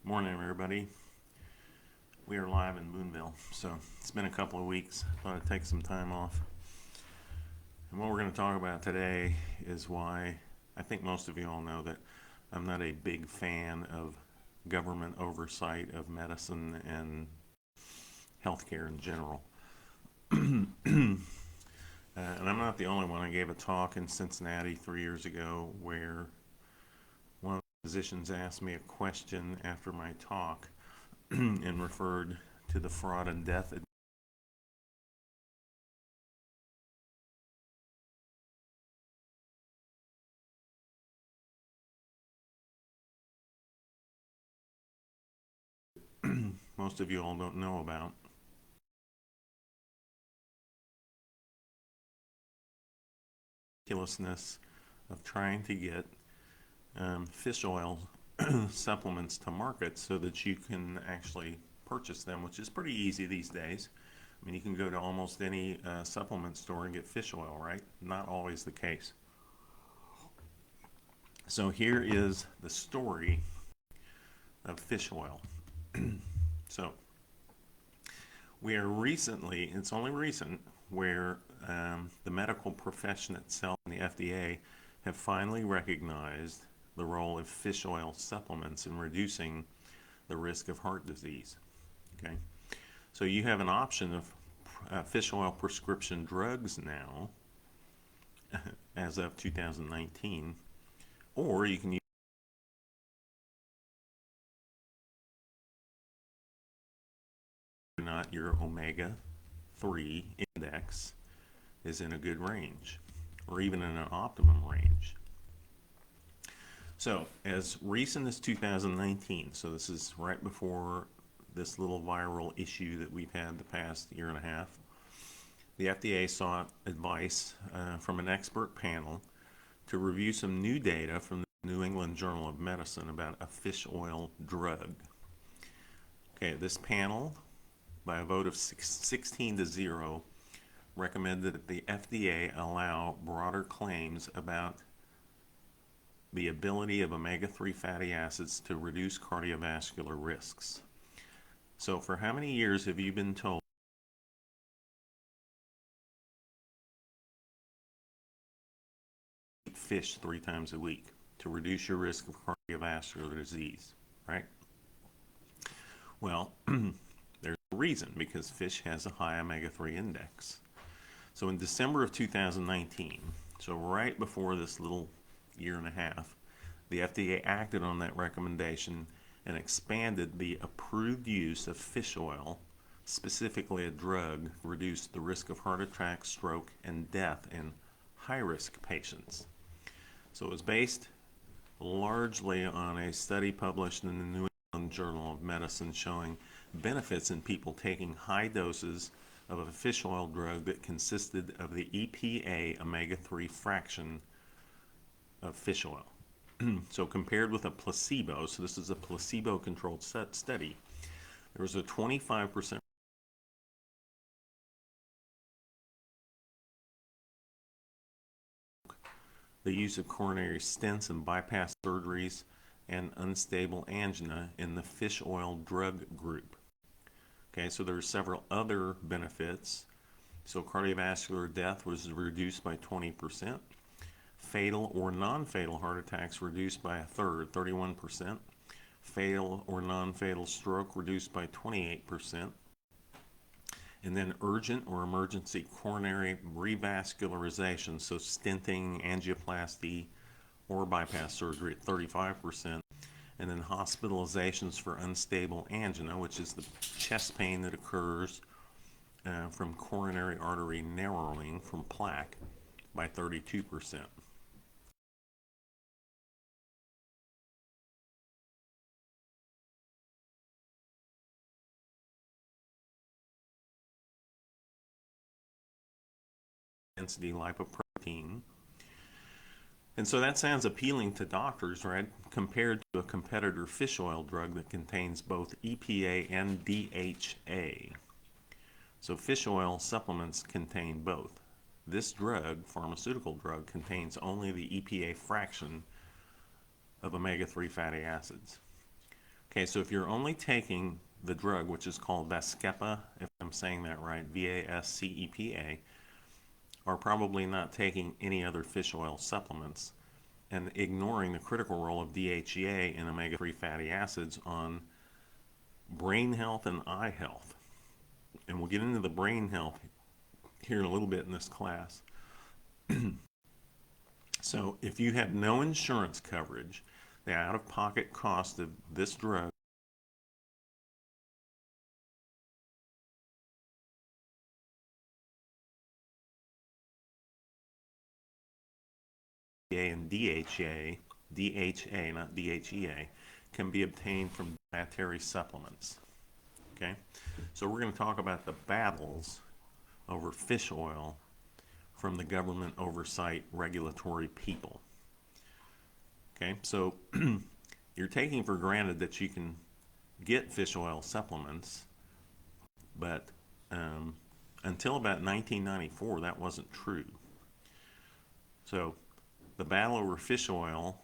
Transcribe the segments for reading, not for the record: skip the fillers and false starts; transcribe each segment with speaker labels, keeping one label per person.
Speaker 1: Morning, everybody. We are live in Boonville, so it's been a couple of weeks. Thought I'd take some time off. And what we're going to talk about today is why I think most of you all know that I'm not a big fan of government oversight of medicine and healthcare in general. And I'm not the only one. I gave a talk in Cincinnati 3 years ago where one of the physicians asked me a question after my talk and referred to the fraud and death most of you all don't know about. Ridiculousness of trying to get fish oil supplements to market so that you can actually purchase them, which is pretty easy these days. I mean, you can go to almost any supplement store and get fish oil, right? Not always the case. So here is the story of fish oil. So we are recently, it's only recent, where the medical profession itself and the FDA have finally recognized the role of fish oil supplements in reducing the risk of heart disease. Okay, so you have an option of fish oil prescription drugs now as of 2019, or you can use not your omega-3 index is in a good range or even in an optimum range. So as recent as 2019, so this is right before this little viral issue that we've had the past year and a half, the FDA sought advice from an expert panel to review some new data from the New England Journal of Medicine about a fish oil drug. Okay, this panel, by a vote of 16-0, recommended that the FDA allow broader claims about the ability of omega-3 fatty acids to reduce cardiovascular risks. So for how many years have you been told eat fish 3 times a week to reduce your risk of cardiovascular disease, right? Well, there's a reason, because fish has a high omega-3 index. So in December of 2019, so right before this little year and a half, the FDA acted on that recommendation and expanded the approved use of fish oil, specifically a drug to reduce the risk of heart attack, stroke, and death in high-risk patients. So it was based largely on a study published in the New England Journal of Medicine showing benefits in people taking high doses of a fish oil drug that consisted of the EPA omega-3 fraction of fish oil. So compared with a placebo, so this is a placebo-controlled study, there was a 25% the use of coronary stents and bypass surgeries and unstable angina in the fish oil drug group. Okay, so there are several other benefits. So cardiovascular death was reduced by 20%. Fatal or non-fatal heart attacks reduced by a third, 31%. Fatal or non-fatal stroke reduced by 28%. And then urgent or emergency coronary revascularization, so stenting, angioplasty, or bypass surgery at 35%. And then hospitalizations for unstable angina, which is the chest pain that occurs from coronary artery narrowing from plaque, by 32%. Density lipoprotein. And so that sounds appealing to doctors, right? Compared to a competitor fish oil drug that contains both EPA and DHA. So fish oil supplements contain both. This drug, pharmaceutical drug, contains only the EPA fraction of omega-3 fatty acids. Okay, so if you're only taking the drug, which is called Vascepa, if I'm saying that right, Vascepa, or probably not taking any other fish oil supplements, and ignoring the critical role of DHEA and omega-3 fatty acids on brain health and eye health. And we'll get into the brain health here in a little bit in this class. So if you have no insurance coverage, the out-of-pocket cost of this drug and DHA, not DHEA, can be obtained from dietary supplements. Okay, so we're going to talk about the battles over fish oil from the government oversight regulatory people. Okay, so you're taking for granted that you can get fish oil supplements, but until about 1994, that wasn't true. So the battle over fish oil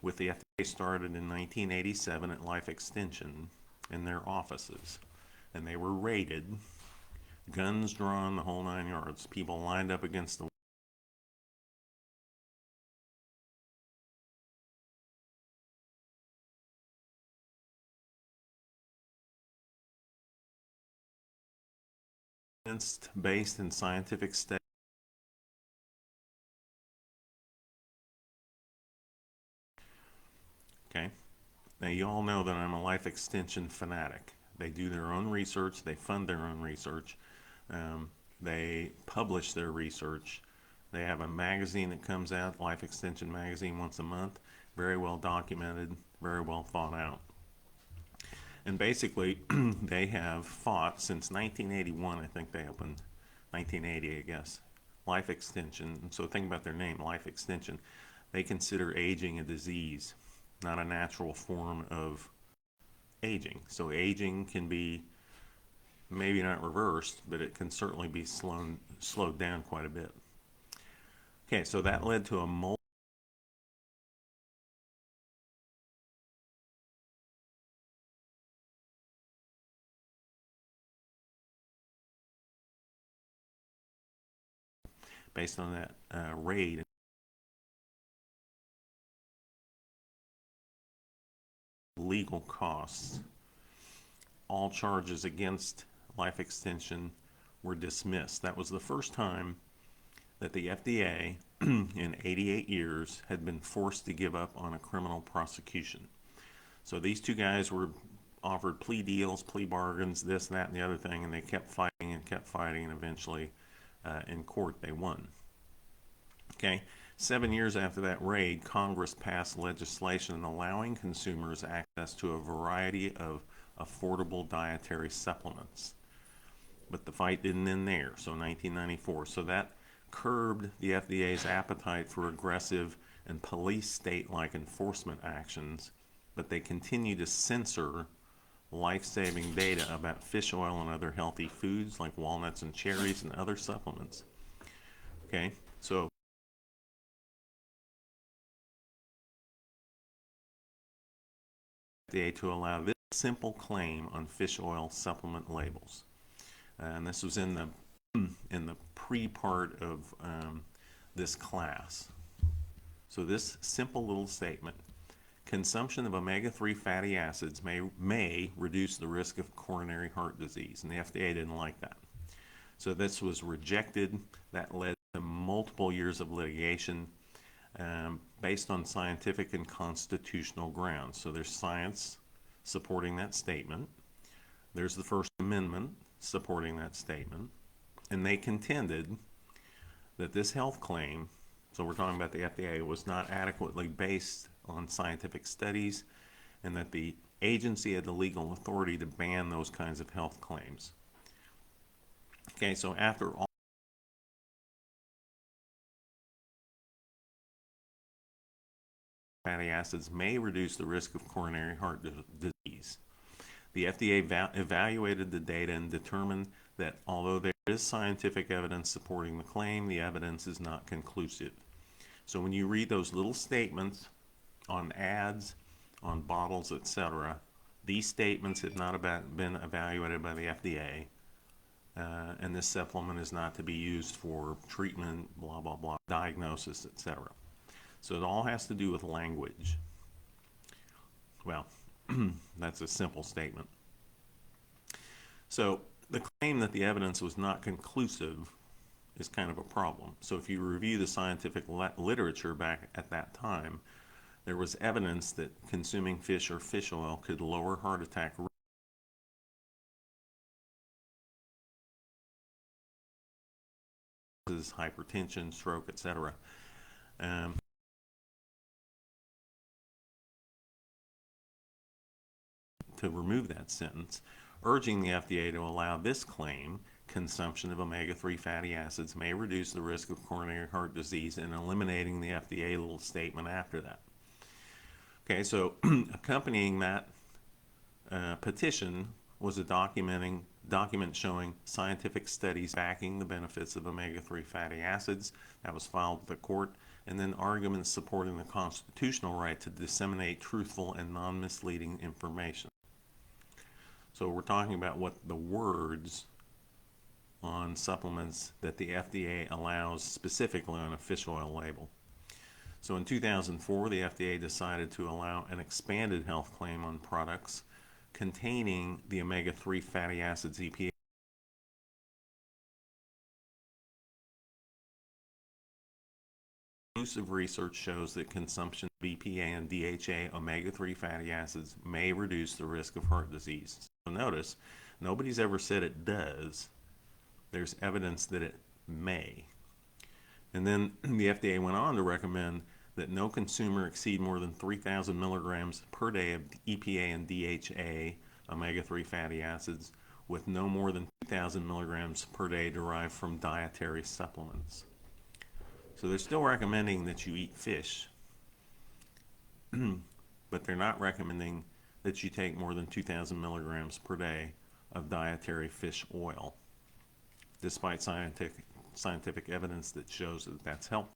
Speaker 1: with the FDA started in 1987 at Life Extension in their offices, and they were raided, guns drawn, the whole 9 yards, people lined up against the based in scientific studies. Okay, now you all know that I'm a Life Extension fanatic. They do their own research, they fund their own research, they publish their research. They have a magazine that comes out, Life Extension magazine, once a month, very well documented, very well thought out. And basically, they have fought since 1981, I think they opened, 1980, I guess, Life Extension. So think about their name, Life Extension. They consider aging a disease, not a natural form of aging. So aging can be maybe not reversed, but it can certainly be slowed down quite a bit. Okay, so that led to a based on that raid. Legal costs. All charges against Life Extension were dismissed. That was the first time that the FDA in 88 years had been forced to give up on a criminal prosecution. So these two guys were offered plea deals, plea bargains, this, that, and the other thing, and they kept fighting, and eventually in court they won. Okay, 7 years after that raid, Congress passed legislation allowing consumers access to a variety of affordable dietary supplements. But the fight didn't end there, so 1994. So that curbed the FDA's appetite for aggressive and police state-like enforcement actions, but they continue to censor life-saving data about fish oil and other healthy foods like walnuts and cherries and other supplements. Okay, so FDA to allow this simple claim on fish oil supplement labels. And this was in the pre-part of this class. So this simple little statement: consumption of omega-3 fatty acids may reduce the risk of coronary heart disease, and the FDA didn't like that. So this was rejected. That led to multiple years of litigation based on scientific and constitutional grounds. So there's science supporting that statement. There's the First Amendment supporting that statement. And they contended that this health claim, so we're talking about the FDA, was not adequately based on scientific studies, and that the agency had the legal authority to ban those kinds of health claims. Okay, so after all, fatty acids may reduce the risk of coronary heart disease. The FDA evaluated the data and determined that although there is scientific evidence supporting the claim, the evidence is not conclusive. So when you read those little statements on ads on bottles, etc. These statements have not been evaluated by the FDA, and this supplement is not to be used for treatment, blah, blah, blah, diagnosis, etc. So it all has to do with language. Well, that's a simple statement. So the claim that the evidence was not conclusive is kind of a problem. So if you review the scientific literature back at that time, there was evidence that consuming fish or fish oil could lower heart attack risks, hypertension, stroke, etc. To remove that sentence, urging the FDA to allow this claim: consumption of omega-3 fatty acids may reduce the risk of coronary heart disease, and eliminating the FDA little statement after that. Okay, so accompanying that petition was a document showing scientific studies backing the benefits of omega-3 fatty acids. That was filed with the court, and then arguments supporting the constitutional right to disseminate truthful and non-misleading information. So we're talking about what the words on supplements that the FDA allows specifically on a fish oil label. So in 2004, the FDA decided to allow an expanded health claim on products containing the omega-3 fatty acids EPA. Conclusive research shows that consumption of EPA and DHA omega-3 fatty acids may reduce the risk of heart disease. So notice, nobody's ever said it does. There's evidence that it may. And then the FDA went on to recommend that no consumer exceed more than 3,000 milligrams per day of EPA and DHA omega-3 fatty acids, with no more than 2,000 milligrams per day derived from dietary supplements. So they're still recommending that you eat fish, but they're not recommending that you take more than 2,000 milligrams per day of dietary fish oil, despite scientific evidence that shows that that's helpful.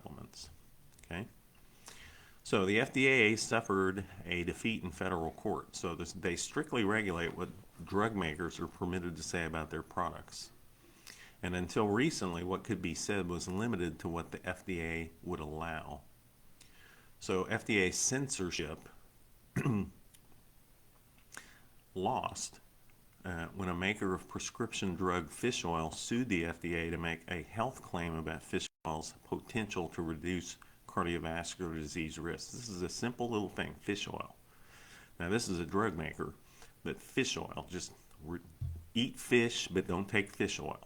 Speaker 1: Supplements. Okay. So the FDA suffered a defeat in federal court. So they strictly regulate what drug makers are permitted to say about their products. And until recently, what could be said was limited to what the FDA would allow. So FDA censorship lost when a maker of prescription drug fish oil sued the FDA to make a health claim about fish oil's potential to reduce cardiovascular disease risks. This is a simple little thing, fish oil. Now this is a drug maker, but fish oil, just eat fish but don't take fish oil.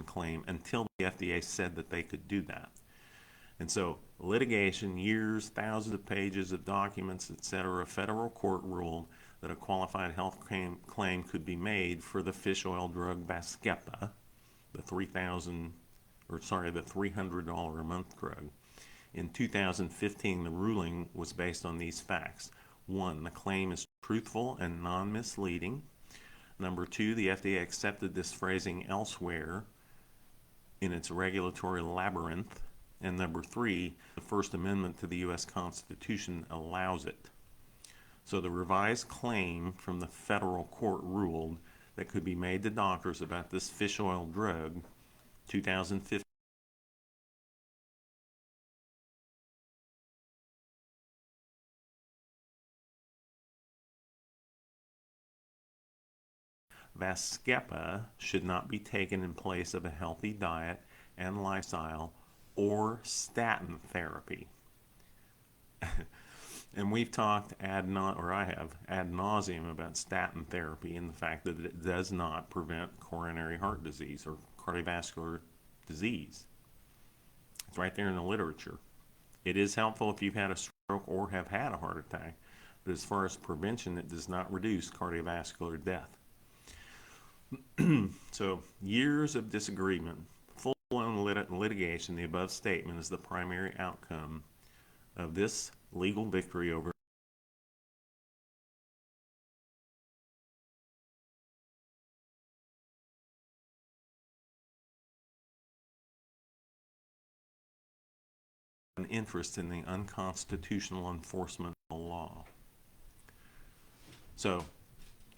Speaker 1: Claim until the FDA said that they could do that. And so litigation, years, thousands of pages of documents, etc., federal court ruled that a qualified health claim could be made for the fish oil drug Vascepa, the $300 a month drug. In 2015, the ruling was based on these facts. 1, the claim is truthful and non-misleading. Number 2, the FDA accepted this phrasing elsewhere in its regulatory labyrinth. And number 3, the First Amendment to the U.S. Constitution allows it. So the revised claim from the federal court ruled that could be made to doctors about this fish oil drug, 2015. Vascepa should not be taken in place of a healthy diet and lifestyle or statin therapy. And we've talked I have ad nauseum about statin therapy and the fact that it does not prevent coronary heart disease or cardiovascular disease. It's right there in the literature. It is helpful if you've had a stroke or have had a heart attack, but as far as prevention, it does not reduce cardiovascular death. So, years of disagreement, full-blown litigation, the above statement is the primary outcome of this legal victory over an interest in the unconstitutional enforcement of the law. So,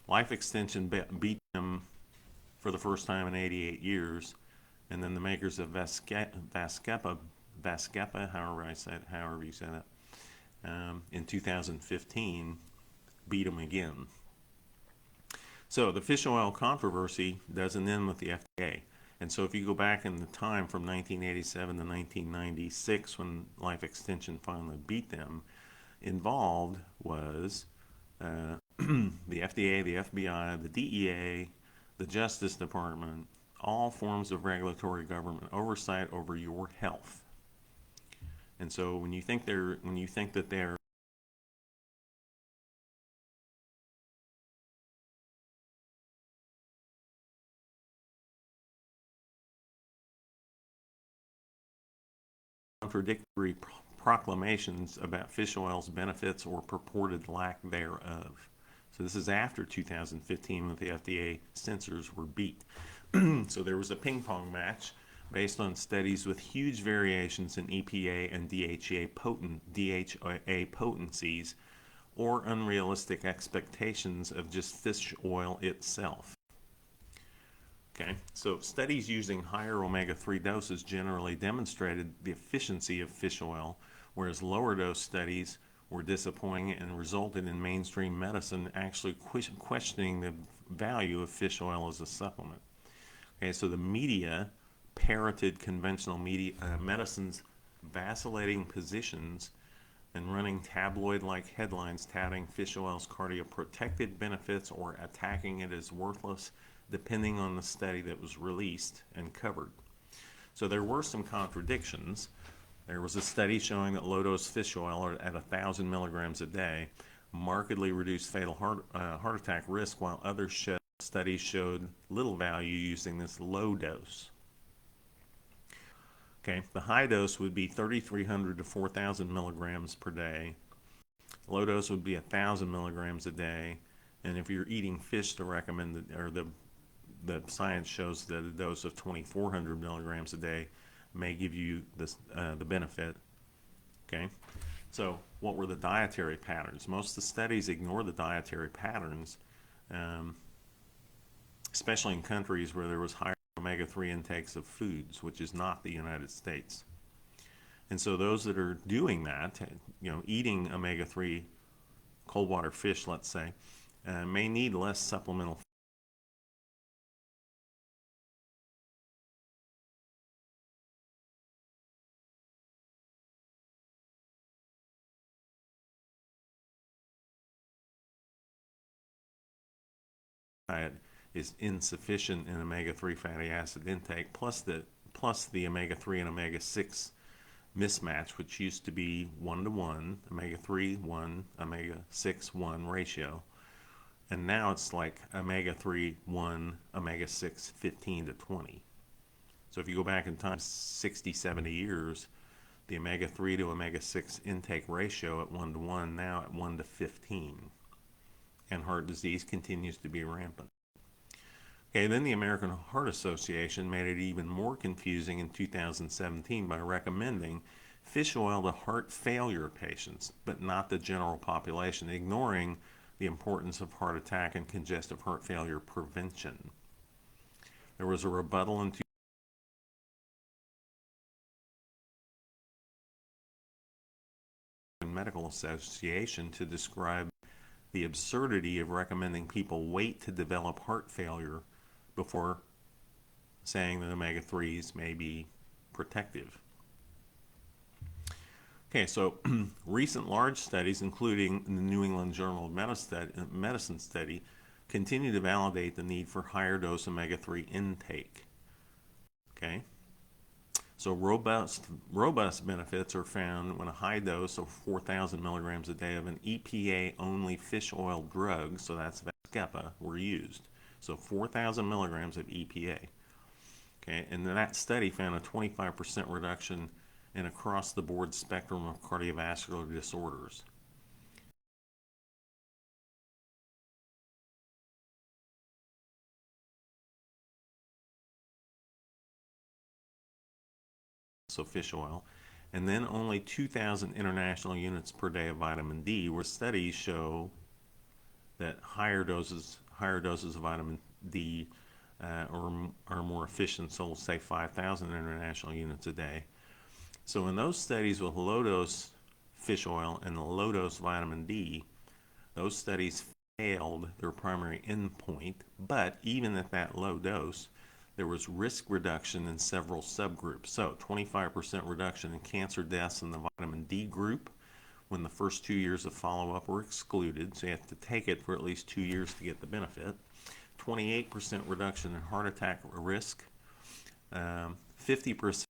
Speaker 1: life extension beat them for the first time in 88 years, and then the makers of Vascepa, however you say that, in 2015, beat them again. So the fish oil controversy doesn't end with the FDA. And so if you go back in the time from 1987 to 1996, when life extension finally beat them, involved was the FDA, the FBI, the DEA, the Justice Department, all forms of regulatory government oversight over your health. And so when you think that they're contradictory proclamations about fish oil's benefits or purported lack thereof. So this is after 2015 when the FDA censors were beat. So there was a ping pong match based on studies with huge variations in EPA and DHA potencies or unrealistic expectations of just fish oil itself. Okay, so studies using higher omega-3 doses generally demonstrated the efficiency of fish oil, whereas lower dose studies were disappointing and resulted in mainstream medicine actually questioning the value of fish oil as a supplement. Okay, so the media parroted conventional medicine's vacillating positions and running tabloid-like headlines touting fish oil's cardioprotective benefits or attacking it as worthless, depending on the study that was released and covered. So there were some contradictions. There was a study showing that low-dose fish oil at 1,000 milligrams a day markedly reduced fatal heart attack risk, while other studies showed little value using this low dose. Okay, the high dose would be 3,300 to 4,000 milligrams per day. Low dose would be 1,000 milligrams a day. And if you're eating fish, the science shows that a dose of 2,400 milligrams a day may give you the benefit. Okay, so what were the dietary patterns? Most of the studies ignore the dietary patterns, especially in countries where there was higher omega-3 intakes of foods, which is not the United States. And so those that are doing that, eating omega-3 cold water fish, let's say, may need less supplemental diet is insufficient in omega-3 fatty acid intake, plus the omega-3 and omega-6 mismatch, which used to be 1-to-1, omega-3 1, omega-6 1 ratio, and now it's like omega-3 1, omega-6 15-to-20. So if you go back in time 60, 70 years, the omega-3 to omega-6 intake ratio at 1-to-1, now at 1-to-15, and heart disease continues to be rampant. Okay, then the American Heart Association made it even more confusing in 2017 by recommending fish oil to heart failure patients, but not the general population, ignoring the importance of heart attack and congestive heart failure prevention. There was a rebuttal in Medical Association to describe the absurdity of recommending people wait to develop heart failure before saying that omega-3s may be protective. Okay, so recent large studies, including the New England Journal of Medicine study, continue to validate the need for higher dose omega-3 intake. Okay, So robust benefits are found when a high dose of 4,000 milligrams a day of an EPA-only fish oil drug, so that's Vascepa, were used. So 4,000 milligrams of EPA. Okay, and then that study found a 25% reduction in across-the-board spectrum of cardiovascular disorders. So fish oil, and then only 2,000 international units per day of vitamin D, where studies show that higher doses of vitamin D are more efficient. So we'll say 5,000 international units a day. So in those studies with low-dose fish oil and low-dose vitamin D, those studies failed their primary endpoint, but even at that low dose, there was risk reduction in several subgroups. So 25% reduction in cancer deaths in the vitamin D group when the first 2 years of follow-up were excluded, so you have to take it for at least 2 years to get the benefit. 28% reduction in heart attack risk, 50%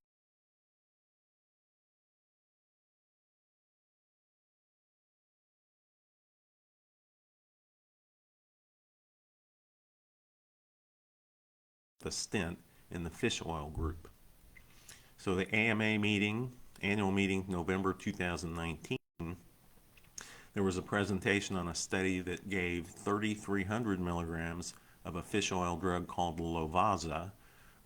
Speaker 1: the stent in the fish oil group. So the AMA meeting, annual meeting, November 2019, there was a presentation on a study that gave 3,300 milligrams of a fish oil drug called Lovaza,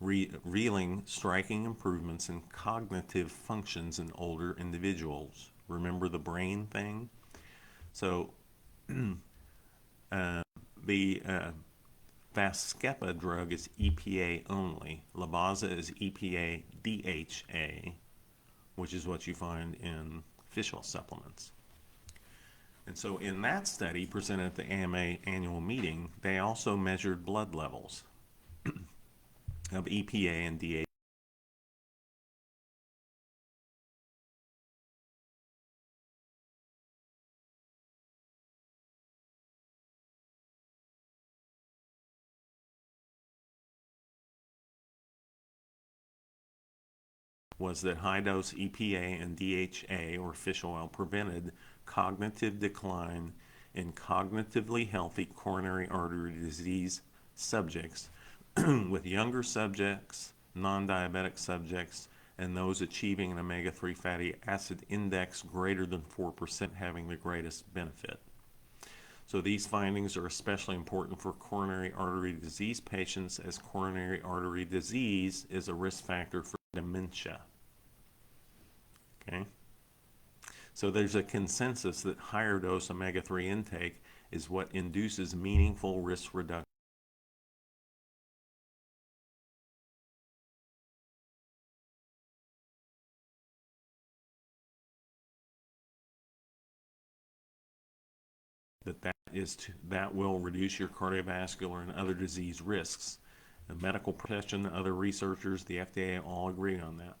Speaker 1: revealing striking improvements in cognitive functions in older individuals. Remember the brain thing? So the Vascepa drug is EPA only. Lovaza is EPA DHA, which is what you find in fish oil supplements. And so in that study presented at the AMA annual meeting, they also measured blood levels of EPA and DHA. Was that high-dose EPA and DHA, or fish oil, prevented cognitive decline in cognitively healthy coronary artery disease subjects with younger subjects, non-diabetic subjects, and those achieving an omega-3 fatty acid index greater than 4% having the greatest benefit. So these findings are especially important for coronary artery disease patients, as coronary artery disease is a risk factor for dementia. Okay? So there's a consensus that higher dose omega-3 intake is what induces meaningful risk reduction. That will reduce your cardiovascular and other disease risks. The medical profession, other researchers, the FDA all agree on that.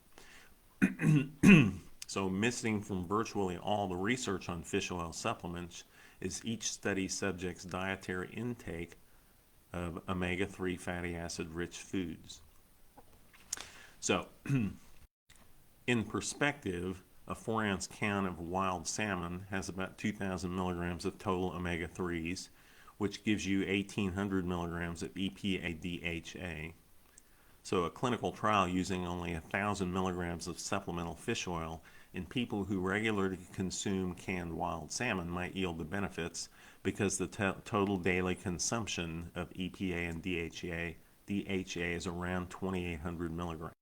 Speaker 1: So missing from virtually all the research on fish oil supplements is each study subject's dietary intake of omega-3 fatty acid rich foods. So in perspective, a 4-ounce can of wild salmon has about 2,000 milligrams of total omega-3s, which gives you 1,800 milligrams of EPA DHA. So a clinical trial using only 1,000 milligrams of supplemental fish oil in people who regularly consume canned wild salmon might yield the benefits, because the total daily consumption of EPA and DHA is around 2,800 milligrams.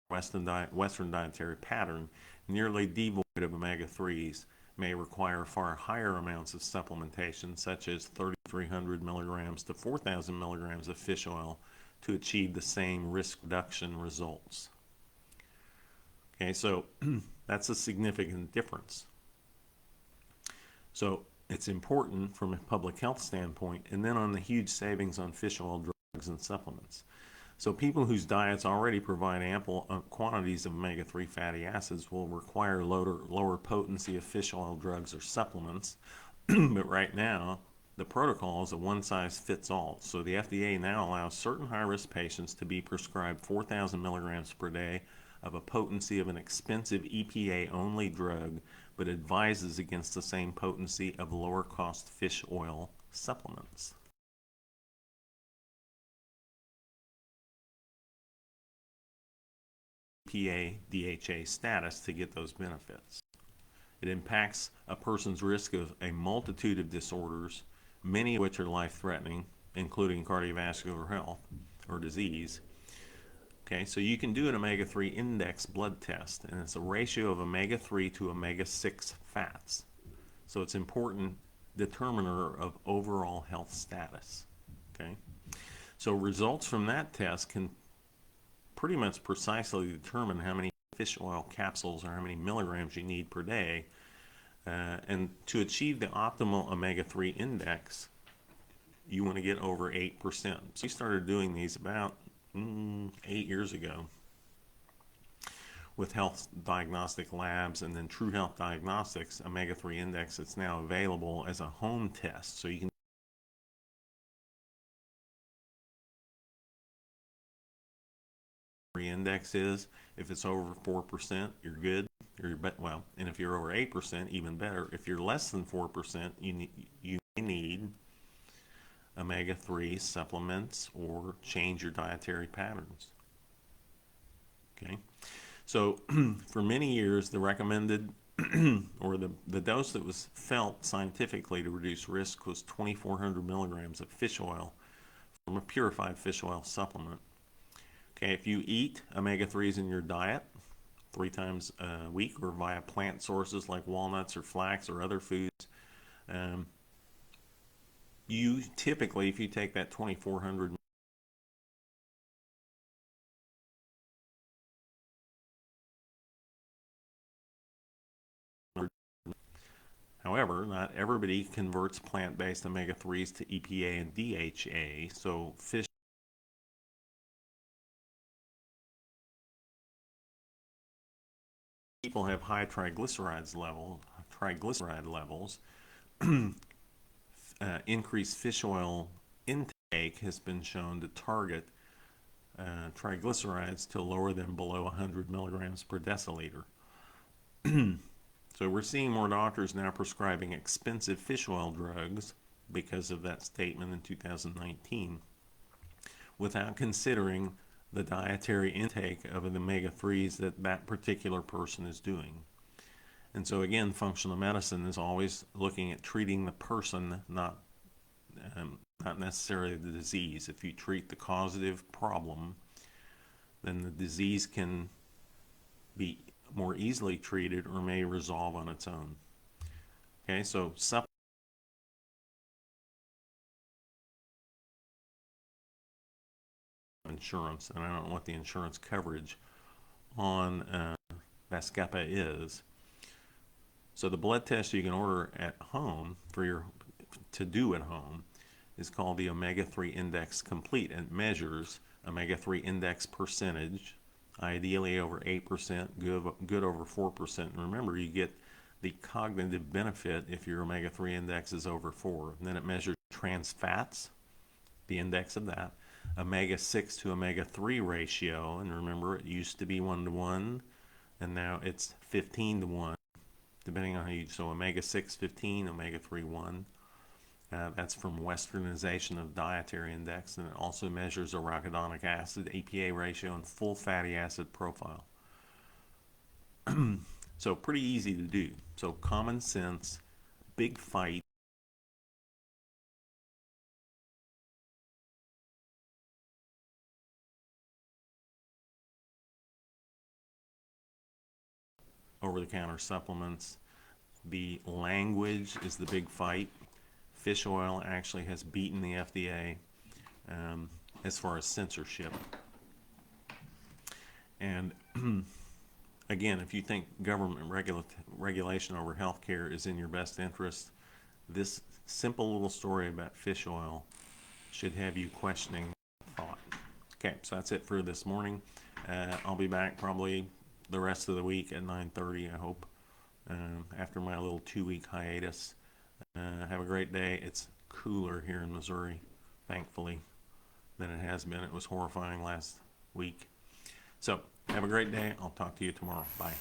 Speaker 1: Western dietary pattern, nearly devoid of omega-3s, may require far higher amounts of supplementation, such as 3,300 milligrams to 4,000 milligrams of fish oil, to achieve the same risk reduction results. Okay, so that's a significant difference. So it's important from a public health standpoint, and then on the huge savings on fish oil drugs and supplements. So people whose diets already provide ample quantities of omega-3 fatty acids will require lower potency of fish oil drugs or supplements. But right now, the protocol is a one-size-fits-all. So the FDA now allows certain high-risk patients to be prescribed 4,000 milligrams per day of a potency of an expensive EPA-only drug, but advises against the same potency of lower-cost fish oil supplements. EPA DHA status to get those benefits. It impacts a person's risk of a multitude of disorders, many of which are life-threatening, including cardiovascular health or disease. Okay, so you can do an omega-3 index blood test, and it's a ratio of omega-3 to omega-6 fats. So it's an important determiner of overall health status. Okay, so results from that test can pretty much precisely determine how many fish oil capsules or how many milligrams you need per day. And to achieve the optimal omega-3 index, you want to get over 8%. So we started doing these about 8 years ago with health diagnostic labs, and then True Health Diagnostics omega-3 index. It's now available as a home test, so you can index is, if it's over 4%, you're good. Well, and if you're over 8%, even better. If you're less than 4%, you need omega-3 supplements or change your dietary patterns. Okay, so for many years, the recommended or the dose that was felt scientifically to reduce risk was 2,400 milligrams of fish oil from a purified fish oil supplement. Okay, if you eat omega-3s in your diet 3 times a week or via plant sources like walnuts or flax or other foods, you typically, if you take that 2,400, however, not everybody converts plant-based omega-3s to EPA and DHA, so fish people have high triglyceride levels. Increased fish oil intake has been shown to target triglycerides to lower them below 100 milligrams per deciliter. So we're seeing more doctors now prescribing expensive fish oil drugs because of that statement in 2019 without considering the dietary intake of the omega-3s that particular person is doing. And so again, functional medicine is always looking at treating the person, not necessarily the disease. If you treat the causative problem, then the disease can be more easily treated or may resolve on its own. Okay, so insurance, and I don't know what the insurance coverage on Vascepa is. So the blood test you can order at home to do at home is called the omega-3 index complete, and it measures omega-3 index percentage, ideally over 8%, good over 4%. And remember, you get the cognitive benefit if your omega-3 index is over 4. And then it measures trans fats, the index of that, omega-6 to omega-3 ratio, and remember it used to be 1:1, and now it's 15:1, depending on how you, so omega-6 15, omega-3 1. That's from Westernization of Dietary Index, and it also measures arachidonic acid, EPA ratio, and full fatty acid profile. So pretty easy to do. So common sense, big fight. Over-the-counter supplements. The language is the big fight. Fish oil actually has beaten the FDA as far as censorship. And again, if you think government regulation over healthcare is in your best interest, this simple little story about fish oil should have you questioning thought. Okay, so that's it for this morning. I'll be back probably the rest of the week at 9:30, I hope, after my little 2-week hiatus. Have a great day. It's cooler here in Missouri, thankfully, than it has been. It was horrifying last week. So have a great day. I'll talk to you tomorrow. Bye.